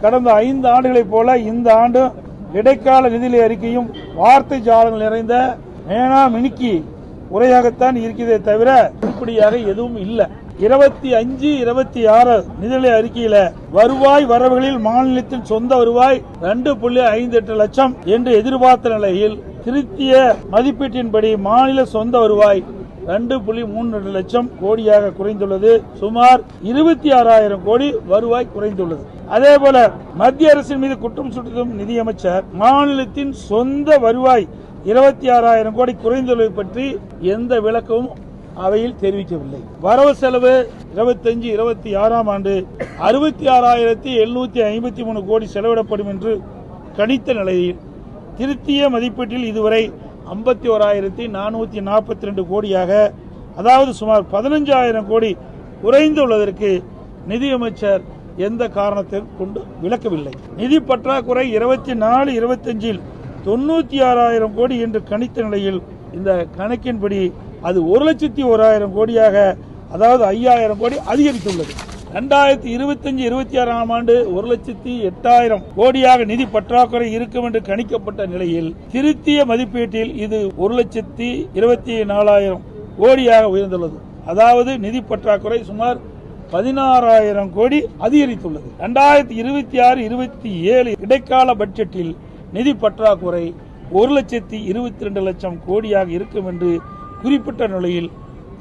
கடந்த 5 ஆண்டுகளைப் போல இந்த ஆண்டு இடைக்கால நிதிநிலை அறிக்கையும் வார்த்தை ஜாலங்கள் நிறைந்த மினுக்கி உரையாகத்தான் இருக்கிறதே தவிர உருப்படியாக எதுவும் இல்லை. 25, 26 நிதிநிலை அறிக்கையில வருவாய் வரவுகளில் மாநிலத்தின் சொந்த வருவாய் 2.58 லட்சம் என்று எதிர்பார்த்த நிலையில் திருத்திய மதிப்பீட்டின்படி மாநில சொந்த வருவாய் 2.32 லட்சம் கோடியாக குறைந்துள்ளது. சுமார் 26,000 கோடி வருவாய் குறைந்துள்ளது. அதேபோல மத்திய அரசின் மீது குற்றம் சுட்டும் நிதியமைச்சர் மாநிலத்தின் சொந்த வருவாய் 26,000 கோடி குறைந்துள்ளது பற்றி எந்த விளக்கமும் அவையில் தெரிவிக்கவில்லை. வரவு செலவு 25-26 ஆண்டு 66,753 கோடி செலவிடப்படும் என்று கணித்த நிலையில் திருத்திய மதிப்பீட்டில் இதுவரை 51,442 கோடியாக, அதாவது சுமார் 15,000 கோடி குறைந்துள்ளதற்கு நிதியமைச்சர் எந்த காரணத்தை கொண்டு விளக்கவில்லை. நிதி பற்றாக்குறை 24-25 96,000 கோடி என்று கணித்த நிலையில் இந்த கணக்கின்படி அது 1,01,000 கோடியாக, அதாவது 5,000 கோடி அதிகரித்துள்ளது. 2025-26 ஆண்டு 1,08,000 கோடியாக நிதி பற்றாக்குறை இருக்கும் என்று கணிக்கப்பட்ட நிலையில் திருத்திய மதிப்பீட்டில் இது 1,24,000 கோடியாக உயர்ந்துள்ளது. அதாவது நிதி பற்றாக்குறை சுமார் 16,000 கோடி அதிகரித்துள்ளது. 2026-27 இடைக்கால பட்ஜெட்டில் நிதி பற்றாக்குறை 1,22 லட்சம் கோடியாக இருக்கும் என்று குறிப்பிட்ட நிலையில்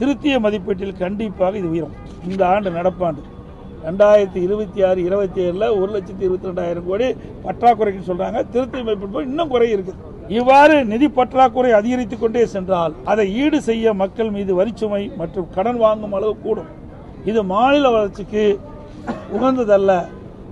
திருத்திய மதிப்பீட்டில் கண்டிப்பாக இது உயரும். இந்த ஆண்டு நடப்பாண்டு 2026-27 1,22,000 கோடி பற்றாக்குறைக்கு சொல்றாங்க. திருத்திய மதிப்பீடு இன்னும் குறை இருக்குது. இவ்வாறு நிதி பற்றாக்குறை அதிகரித்துக் கொண்டே சென்றால் அதை ஈடு செய்ய மக்கள் மீது வரிச்சுமை மற்றும் கடன் வாங்கும் அளவு கூடும். இது மாநில வளர்ச்சிக்கு உகந்ததல்ல.